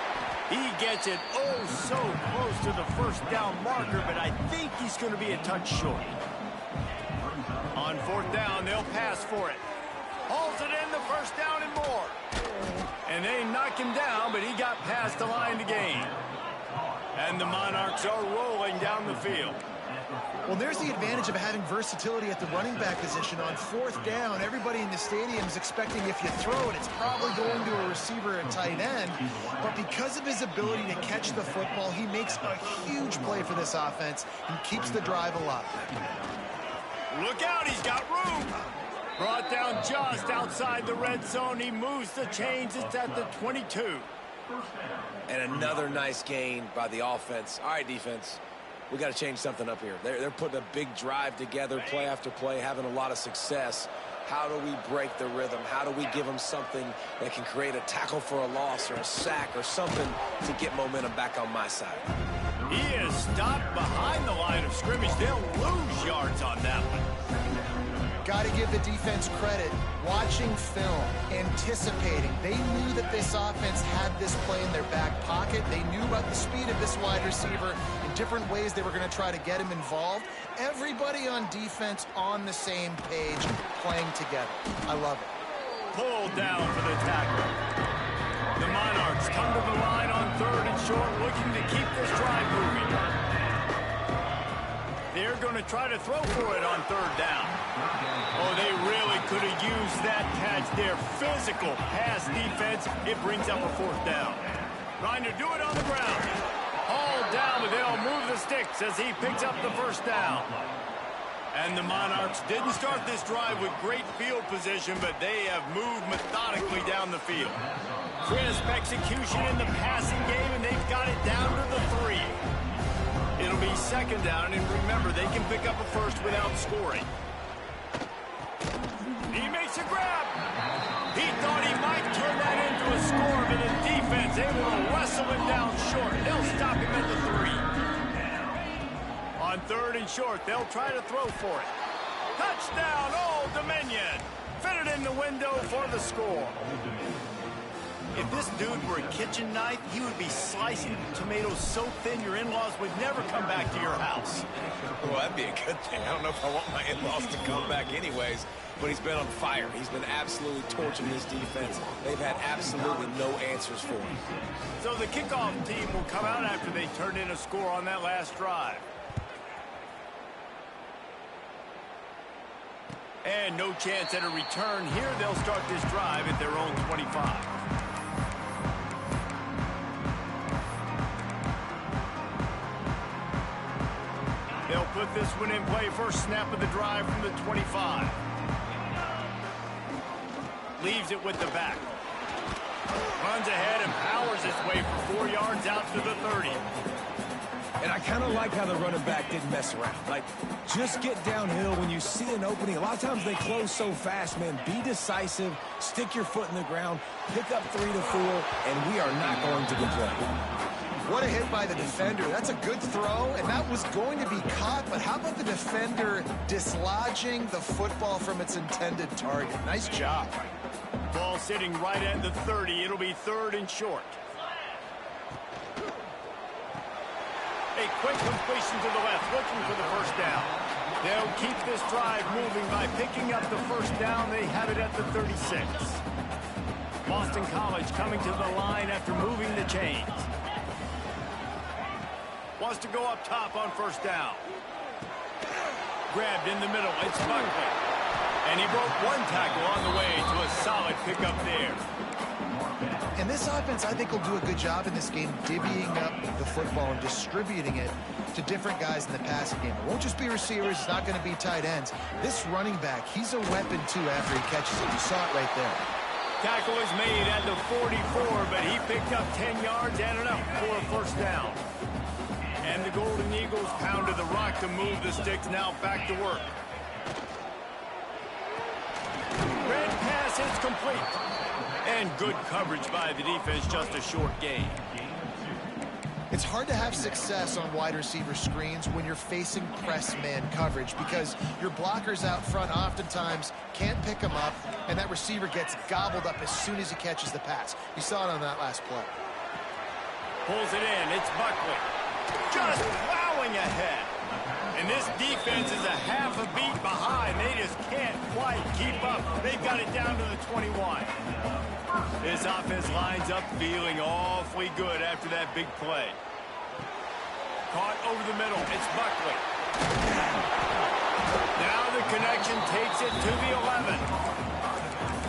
He gets it oh so close to the 1st down marker, but I think he's going to be a touch short. On fourth down, they'll pass for it. Hauls it in, the first down and more. And they knock him down, but he got past the line to gain. And the Monarchs are rolling down the field. Well, there's the advantage of having versatility at the running back position. On fourth down, everybody in the stadium is expecting if you throw it, it's probably going to a receiver at tight end. But because of his ability to catch the football, he makes a huge play for this offense and keeps the drive alive. Look out, he's got room. Brought down just outside the red zone. He moves the chains. It's at the 22. And another nice gain by the offense. All right, defense. We got to change something up here. They're putting a big drive together, play after play, having a lot of success. How do we break the rhythm? How do we give them something that can create a tackle for a loss or a sack or something to get momentum back on my side? He is stopped behind the line of scrimmage. They'll lose yards on that one. Got to give the defense credit. Watching film, anticipating. They knew that this offense had this play in their back pocket. They knew about the speed of this wide receiver in different ways they were going to try to get him involved. Everybody on defense on the same page, playing together. I love it. Pulled down for the tackle. The Monarchs come to the line on third and short, looking to keep this drive moving. They're going to try to throw for it on third down. Oh, they really could have used that catch there. Physical pass defense. It brings up a fourth down. Trying to do it on the ground. Hauled down, but they'll move the sticks as he picks up the first down. And the Monarchs didn't start this drive with great field position, but they have moved methodically down the field. Crisp execution in the passing game, and they've got it down to the 3. It'll be second down, and remember, they can pick up a first without scoring. He makes a grab. He thought he might turn that into a score, but the defense able to wrestle him down short. They'll stop him at the 3. On third and short, they'll try to throw for it. Touchdown, Old Dominion. Fitted in the window for the score. If this dude were a kitchen knife, he would be slicing tomatoes so thin your in-laws would never come back to your house. Well, that'd be a good thing. I don't know if I want my in-laws to come back anyways, but he's been on fire. He's been absolutely torching this defense. They've had absolutely no answers for him. So the kickoff team will come out after they turn in a score on that last drive. And no chance at a return here. They'll start this drive at their own 25. They'll put this one in play. First snap of the drive from the 25. Leaves it with the back. Runs ahead and powers his way for 4 yards out to the 30. And I kind of like how the running back didn't mess around. Like, just get downhill when you see an opening. A lot of times they close so fast, man. Be decisive, stick your foot in the ground, pick up 3 to 4, and we are not going to complain. What a hit by the defender. That's a good throw, and that was going to be caught, but how about the defender dislodging the football from its intended target? Nice job. Ball sitting right at the 30. It'll be third and short. A quick completion to the left, looking for the first down. They'll keep this drive moving by picking up the first down. They have it at the 36. Boston College coming to the line after moving the chains. Wants to go up top on first down. Grabbed in the middle. It's Buckley. And he broke one tackle on the way to a solid pickup there. And this offense, I think, will do a good job in this game divvying up the football and distributing it to different guys in the passing game. It won't just be receivers. It's not going to be tight ends. This running back, he's a weapon, too, after he catches it. You saw it right there. Tackle is made at the 44, but he picked up 10 yards and enough for a first down. And the Golden Eagles pounded the rock to move the sticks. Now back to work. Red pass is complete. And good coverage by the defense, just a short gain. It's hard to have success on wide receiver screens when you're facing press man coverage because your blockers out front oftentimes can't pick them up, and that receiver gets gobbled up as soon as he catches the pass. You saw it on that last play. Pulls it in. It's Buckley. Just plowing ahead. And this This defense is a half a beat behind. They just can't quite keep up. They've got it down to the 21. This offense lines up feeling awfully good after that big play. Caught over the middle. It's Buckley. Now the connection takes it to the 11.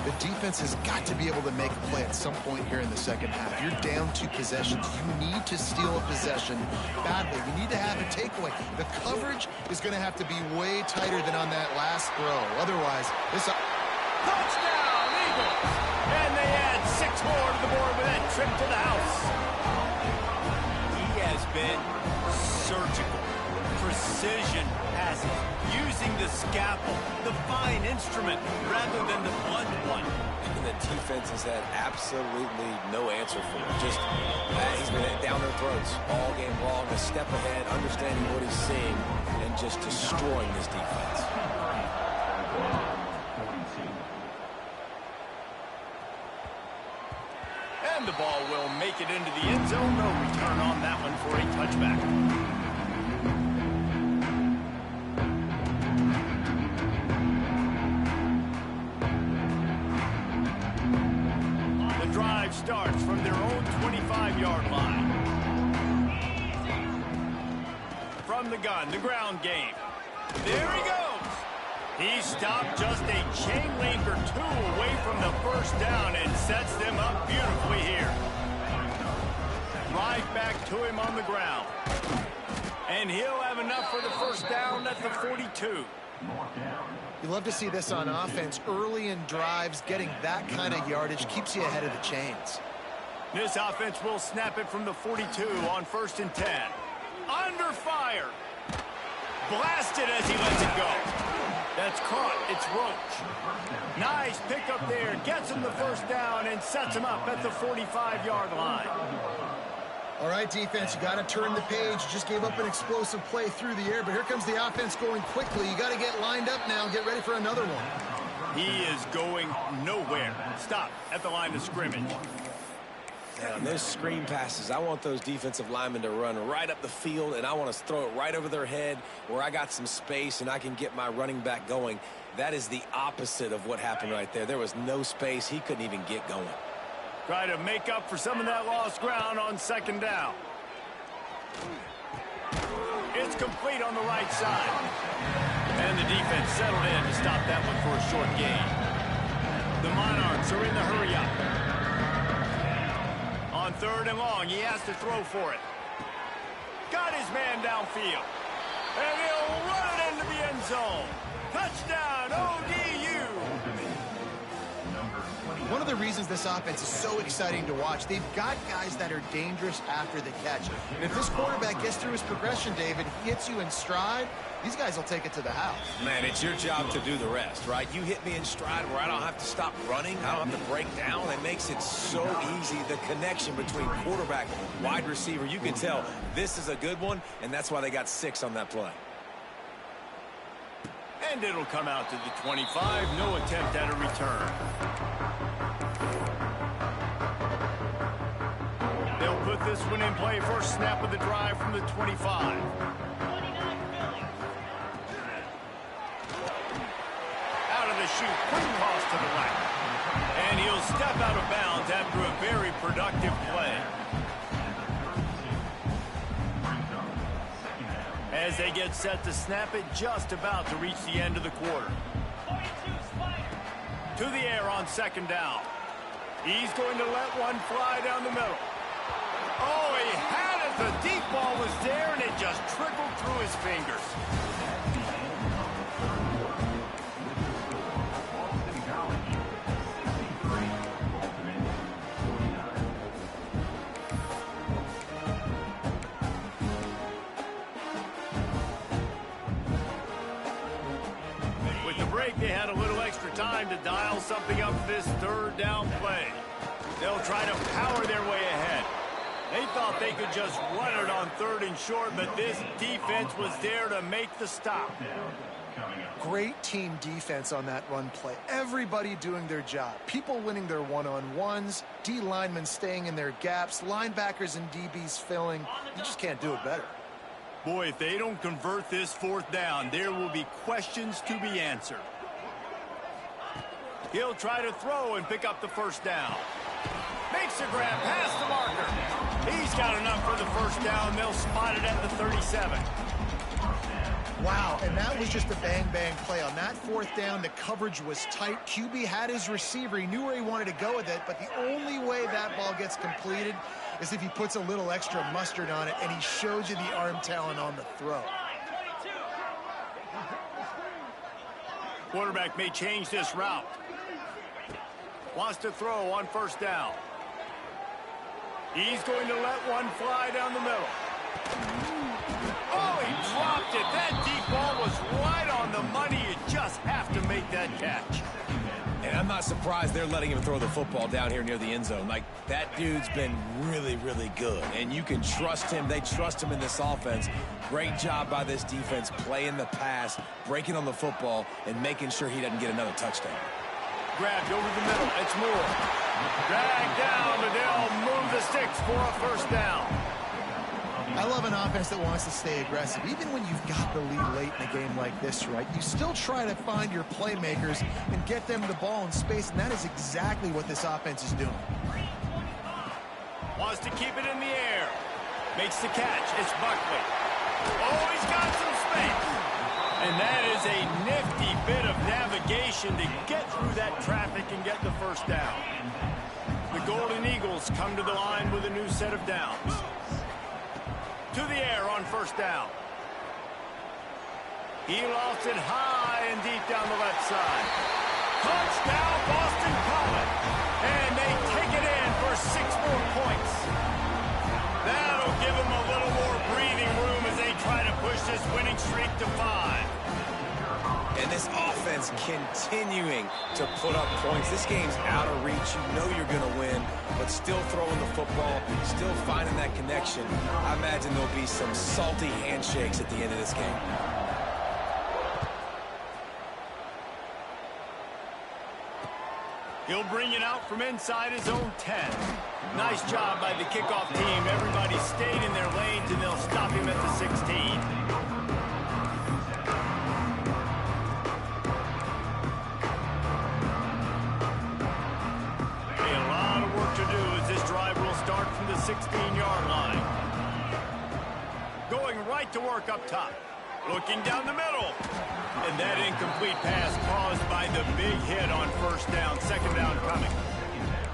The defense has got to be able to make a play at some point here in the second half. You're down 2 possessions. You need to steal a possession badly. You need to have a takeaway. The coverage is going to have to be way tighter than on that last throw. Otherwise, this... Touchdown, Eagles! And they add 6 more to the board with that trip to the house. He has been surgical. Precision passes, using the scalpel, the fine instrument, rather than the blunt one. And the defense has had absolutely no answer for him. Just, he's been down their throats all game long, a step ahead, understanding what he's seeing, and just destroying this defense. And the ball will make it into the end zone. No return on that one for a touchback. Starts from their own 25-yard line. From the gun, the ground game. There he goes. He stopped just a chain link or 2 away from the first down and sets them up beautifully here. Right back to him on the ground. And he'll have enough for the first down at the 42. You love to see this on offense. Early in drives, getting that kind of yardage keeps you ahead of the chains. This offense will snap it from the 42 on 1st and 10. Under fire. Blasted as he lets it go. That's caught. It's Roach. Nice pickup there. Gets him the first down and sets him up at the 45-yard line. All right, defense, you got to turn the page. You just gave up an explosive play through the air, but here comes the offense going quickly. You got to get lined up now and get ready for another one. He is going nowhere. Stop at the line of scrimmage. And on those screen passes, I want those defensive linemen to run right up the field, and I want to throw it right over their head where I got some space and I can get my running back going. That is the opposite of what happened right there. There was no space. He couldn't even get going. Try to make up for some of that lost ground on 2nd down. It's complete on the right side. And the defense settled in to stop that one for a short gain. The Monarchs are in the hurry-up. On 3rd and long, he has to throw for it. Got his man downfield. And he'll run it into the end zone. Touchdown, ODU! One of the reasons this offense is so exciting to watch, they've got guys that are dangerous after the catch. And if this quarterback gets through his progression, David, hits you in stride, these guys will take it to the house. Man, it's your job to do the rest, right? You hit me in stride where I don't have to stop running. I don't have to break down. It makes it so easy. The connection between quarterback and wide receiver, you can tell this is a good one, and that's why they got 6 on that play. And it'll come out to the 25. No attempt at a return. They'll put this one in play. First snap of the drive from the 25. Out of the chute. Quick toss to the right. And he'll step out of bounds after a very productive play. As they get set to snap it, just about to reach the end of the quarter. To the air on 2nd down. He's going to let one fly down the middle. Oh, he had it. The deep ball was there, and it just trickled through his fingers. They had a little extra time to dial something up for this 3rd down play. They'll try to power their way ahead. They thought they could just run it on 3rd and short, but this defense was there to make the stop. Great team defense on that run play. Everybody doing their job. People winning their one-on-ones, D linemen staying in their gaps, linebackers and DBs filling. You just can't do it better. Boy, if they don't convert this fourth down, there will be questions to be answered. He'll try to throw and pick up the first down. Makes a grab past the marker. He's got enough for the first down. They'll spot it at the 37. Wow, and that was just a bang-bang play. On that fourth down, the coverage was tight. QB had his receiver. He knew where he wanted to go with it, but the only way that ball gets completed is if he puts a little extra mustard on it, and he showed you the arm talent on the throw. Quarterback may change this route. Wants to throw on first down. He's going to let one fly down the middle. Oh, he dropped it. That deep ball was right on the money. You just have to make that catch. And I'm not surprised they're letting him throw the football down here near the end zone. Like, that dude's been really, really good. And you can trust him. They trust him in this offense. Great job by this defense playing the pass, breaking on the football, and making sure he doesn't get another touchdown. Grabbed over the middle. It's Moore. Dragged down, but they'll move the sticks for a first down. I love an offense that wants to stay aggressive. Even when you've got the lead late in a game like this, right, you still try to find your playmakers and get them the ball in space, and that is exactly what this offense is doing. Wants to keep it in the air. Makes the catch. It's Buckley. Oh, he's got some space. And that is a nifty bit of navigation to get through that traffic and get the first down. The Golden Eagles come to the line with a new set of downs. To the air on first down. He lost it high and deep down the left side. Touchdown, Boston College. And they take it in for 6 more points. That'll give them a little more breathing room as they try to push this winning streak to 5. And this offense continuing to put up points. This game's out of reach. You know you're going to win, but still throwing the football, still finding that connection. I imagine there'll be some salty handshakes at the end of this game. He'll bring it out from inside his own 10. Nice job by the kickoff team. Everybody stayed in their lanes, and they'll stop him at the 16. From the 16-yard line. Going right to work up top. Looking down the middle. And that incomplete pass caused by the big hit on first down. Second down coming.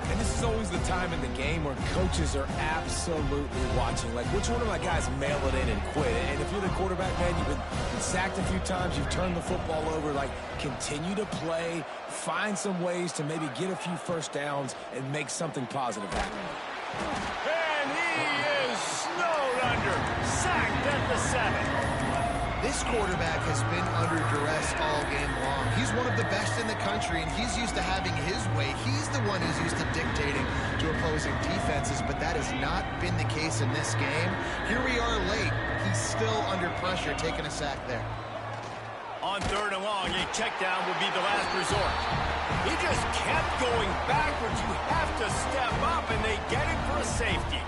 And this is always the time in the game where coaches are absolutely watching. Like, which one of my guys mail it in and quit? And if you're the quarterback, man, you've been sacked a few times, you've turned the football over. Like, continue to play, find some ways to maybe get a few first downs and make something positive happen. And he is snowed under. Sacked at the 7. This quarterback has been under duress all game long. He's one of the best in the country, and he's used to having his way. He's the one who's used to dictating to opposing defenses, but that has not been the case in this game. Here we are late. He's still under pressure, taking a sack there. On third and long, a check down will be the last resort. He just kept going backwards. You have to step up, and they get him for a safety.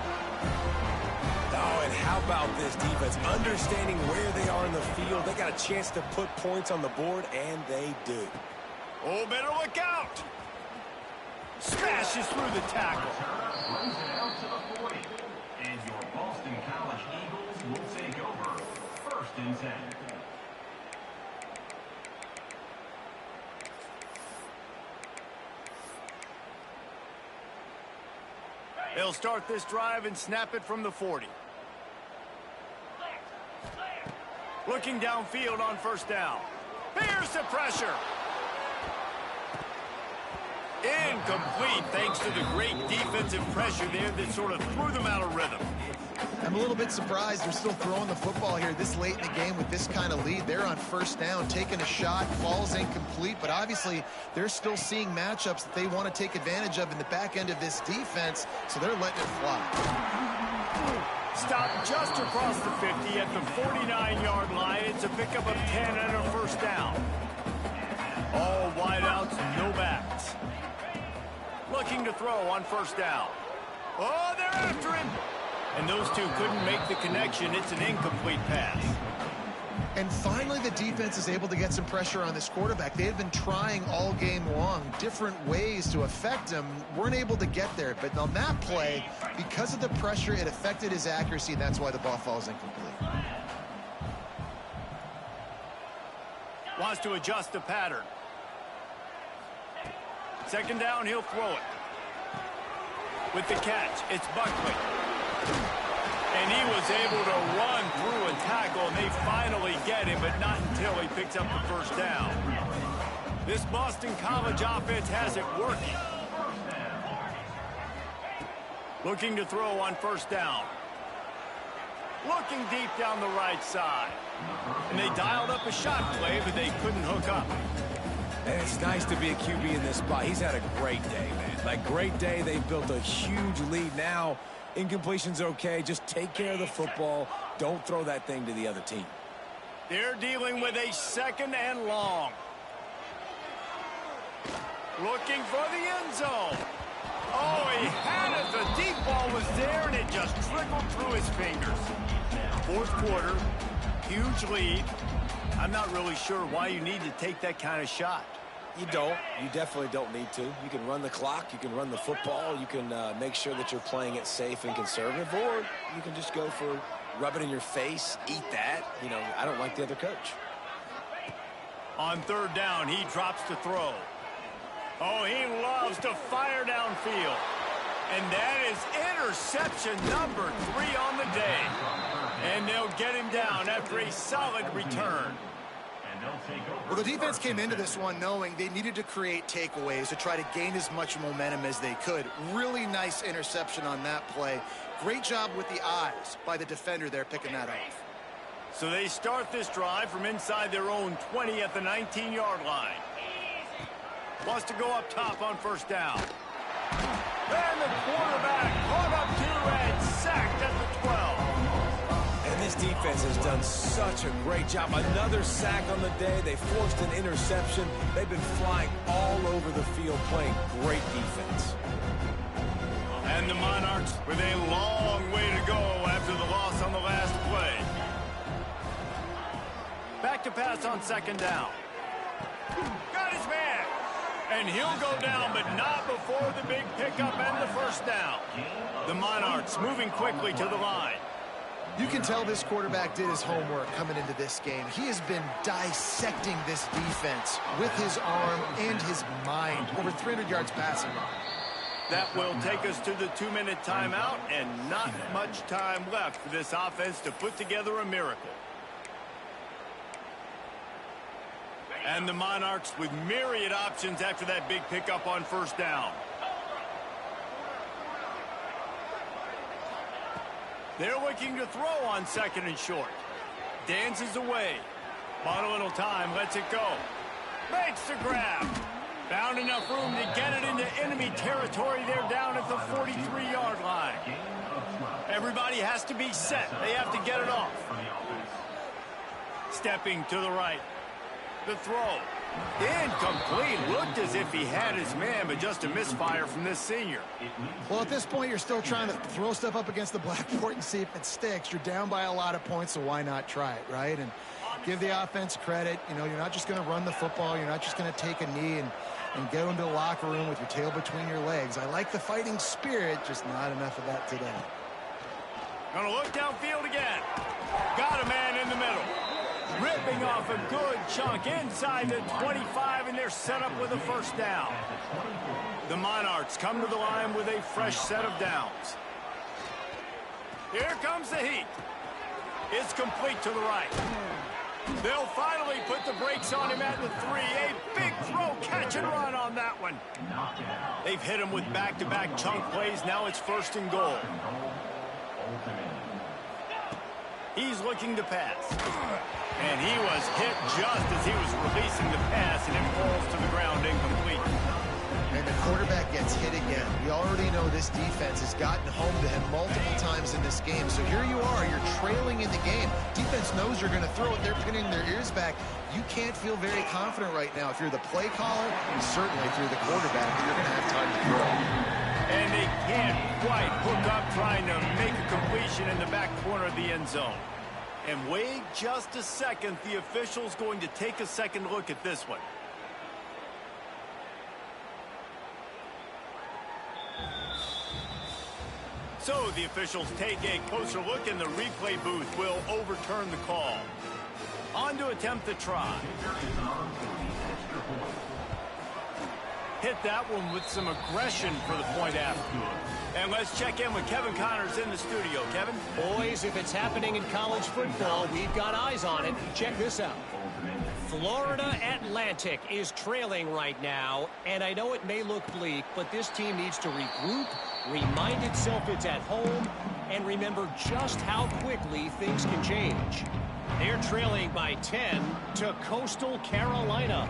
Oh, and how about this defense? Understanding where they are in the field. They got a chance to put points on the board, and they do. Oh, better look out. Smashes through the tackle. Runs it out to the 40. And your Boston College Eagles will take over. First and 10. They'll start this drive and snap it from the 40. Looking downfield on first down. Here's the pressure. Incomplete, thanks to the great defensive pressure there that sort of threw them out of rhythm. I'm a little bit surprised they're still throwing the football here this late in the game with this kind of lead. They're on first down, taking a shot, falls incomplete, but obviously they're still seeing matchups that they want to take advantage of in the back end of this defense, so they're letting it fly. Stopped just across the 50 at the 49-yard line. It's a pickup of 10 and a first down. All wideouts, no backs. Looking to throw on first down. Oh, they're after him. And those two couldn't make the connection. It's an incomplete pass. And finally, the defense is able to get some pressure on this quarterback. They had been trying all game long, different ways to affect him, weren't able to get there. But on that play, because of the pressure, it affected his accuracy, and that's why the ball falls incomplete. Wants to adjust the pattern. Second down, he'll throw it. With the catch, it's Buckley. And he was able to run through and tackle, and they finally get him, but not until he picks up the first down. This Boston College offense has it working. Looking to throw on first down. Looking deep down the right side. And they dialed up a shot play, but they couldn't hook up. And it's nice to be a QB in this spot. He's had a great day, man. Like, great day. They've built a huge lead now. Incompletion's okay. Just take care of the football. Don't throw that thing to the other team. They're dealing with a second and long. Looking for the end zone. Oh, he had it. The deep ball was there, and it just trickled through his fingers. Fourth quarter, huge lead. I'm not really sure why you need to take that kind of shot. You don't. You definitely don't need to. You can run the clock. You can run the football. You can make sure that you're playing it safe and conservative, or you can just go for rub it in your face, eat that. You know, I don't like the other coach. On third down, he drops to throw. Oh, he loves to fire downfield. And that is interception number 3 on the day. And they'll get him down after a solid return. Well, the defense came into this one knowing they needed to create takeaways to try to gain as much momentum as they could. Really nice interception on that play. Great job with the eyes by the defender there picking that off. So they start this drive from inside their own 20 at the 19-yard line. Wants to go up top on first down. And the quarterback caught up to and sacked at the 12. And this defense has done such a great job. Another sack on the day. They forced an interception. They've been flying all over the field, playing great defense. And the Monarchs with a long way to go after the loss on the last play. Back to pass on second down. Got his man. And he'll go down, but not before the big pickup and the first down. The Monarchs moving quickly to the line. You can tell this quarterback did his homework coming into this game. He has been dissecting this defense with his arm and his mind. Over 300 yards passing. That will take us to the 2-minute timeout, and not much time left for this offense to put together a miracle. And the Monarchs with myriad options after that big pickup on first down. They're looking to throw on second and short. Dances away. Bought a little time, lets it go. Makes the grab. Found enough room to get it into enemy territory. They're down at the 43-yard line. Everybody has to be set. They have to get it off. Stepping to the right. The throw. Incomplete. Looked as if he had his man, but just a misfire from this senior. Well, at this point, you're still trying to throw stuff up against the blackboard and see if it sticks. You're down by a lot of points, so why not try it, right? And give the offense credit. You know, you're not just going to run the football. You're not just going to take a knee and go into the locker room with your tail between your legs. I like the fighting spirit, just not enough of that today. Gonna look downfield again. Got a man in the middle. Ripping off a good chunk inside the 25, and they're set up with a first down. The Monarchs come to the line with a fresh set of downs. Here comes the heat. It's complete to the right. They'll finally put the brakes on him at the 3. A big throw, catch and run on that one. They've hit him with back-to-back chunk plays. Now it's first and goal. He's looking to pass. And he was hit just as he was releasing the pass, and it falls to the ground incomplete. And the quarterback gets hit again. We already know this defense has gotten home to him multiple times in this game. So here you are, you're trailing in the game. Defense knows you're going to throw it. They're pinning their ears back. You can't feel very confident right now. If you're the play caller, and certainly if you're the quarterback, you're going to have time to throw. And they can't quite hook up trying to make a completion in the back corner of the end zone. And wait just a second. The official's going to take a second look at this one. So the officials take a closer look, and the replay booth will overturn the call. On to attempt the try. Hit that one with some aggression for the point after. And let's check in with Kevin Connors in the studio. Kevin? Boys, if it's happening in college football, we've got eyes on it. Check this out. Florida Atlantic is trailing right now, and I know it may look bleak, but this team needs to regroup, remind itself it's at home, and remember just how quickly things can change. They're trailing by 10 to Coastal Carolina.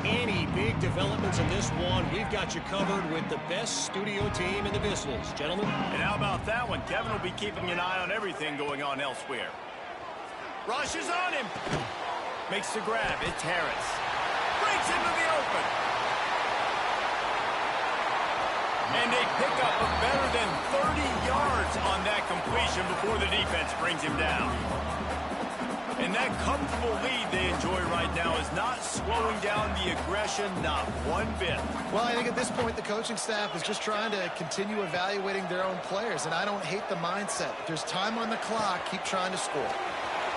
Any big developments in this one, we've got you covered with the best studio team in the business, gentlemen. And how about that one? Kevin will be keeping an eye on everything going on elsewhere. Rush is on him. Makes the grab. It's Harris. Breaks into the open. And they pick up a better than 30 yards on that completion before the defense brings him down. And that comfortable lead they enjoy right now is not slowing down the aggression, not one bit. Well, I think at this point the coaching staff is just trying to continue evaluating their own players, and I don't hate the mindset. If there's time on the clock, keep trying to score.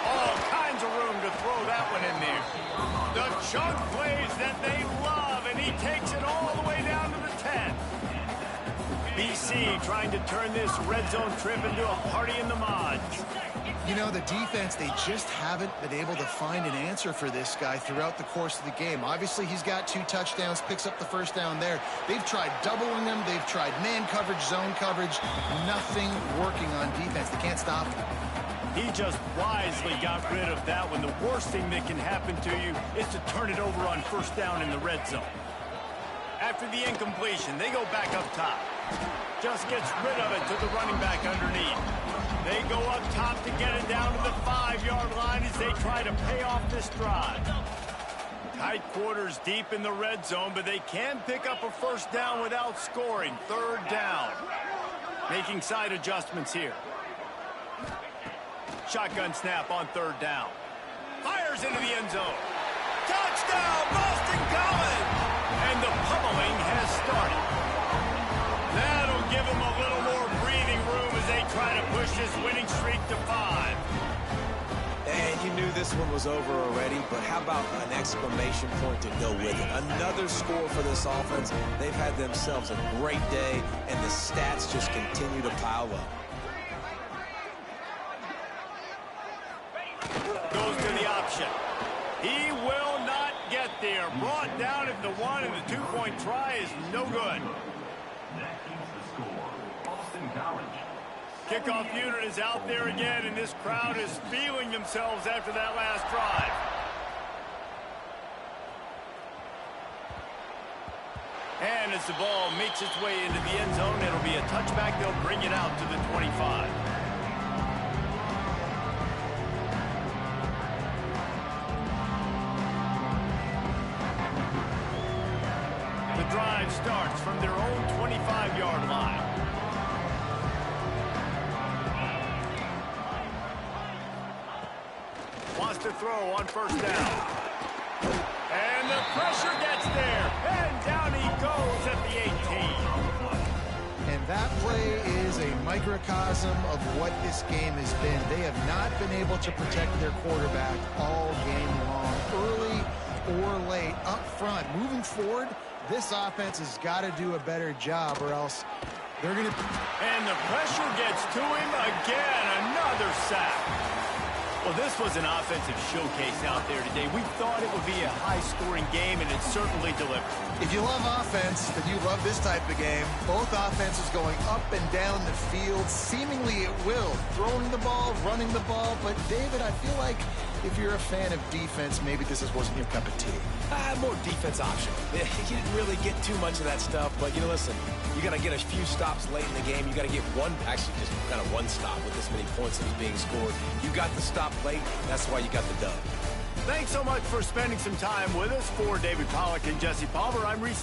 All kinds of room to throw that one in there. The chunk plays that they love, and he takes it all the way down to the 10. BC trying to turn this red zone trip into a party in the mods. You know, the defense, they just haven't been able to find an answer for this guy throughout the course of the game. Obviously, he's got 2 touchdowns, picks up the first down there. They've tried doubling him. They've tried man coverage, zone coverage. Nothing working on defense. They can't stop him. He just wisely got rid of that one. The worst thing that can happen to you is to turn it over on first down in the red zone. After the incompletion, they go back up top. Just gets rid of it to the running back underneath. They go up top to get it down to the 5-yard line as they try to pay off this drive. Tight quarters deep in the red zone, but they can pick up a first down without scoring. Third down. Making side adjustments here. Shotgun snap on third down. Fires into the end zone. Touchdown, Boston College! And the pummeling has started. That'll give them a little more breathing room as they try to push this winning streak to 5. And you knew this one was over already, but how about an exclamation point to go with it? Another score for this offense. They've had themselves a great day, and the stats just continue to pile up. Goes to the option. He will not get there. Brought down at the 1, and the 2-point try is no good. That keeps the score. Boston College. Kickoff unit is out there again, and this crowd is feeling themselves after that last drive. And as the ball makes its way into the end zone, it'll be a touchback. They'll bring it out to the 25. The drive starts from their own 25-yard line. Wants to throw on first down. And the pressure gets there. And down he goes at the 18. And that play is a microcosm of what this game has been. They have not been able to protect their quarterback all game long, early or late, up front. Moving forward, this offense has got to do a better job, or else they're going to... And the pressure gets to him again. Another sack. Well, this was an offensive showcase out there today. We thought it would be a high-scoring game, and it certainly delivered. If you love offense, then you love this type of game. Both offenses going up and down the field, seemingly at will. Throwing the ball, running the ball. But, David, I feel like if you're a fan of defense, maybe this wasn't your cup of tea. More defense option. You didn't really get too much of that stuff, but, you know, listen, you got to get a few stops late in the game. You got to get actually just kind of one stop with this many points that was being scored. You got the stop late. That's why you got the dub. Thanks so much for spending some time with us. For David Pollack and Jesse Palmer, I'm Reese.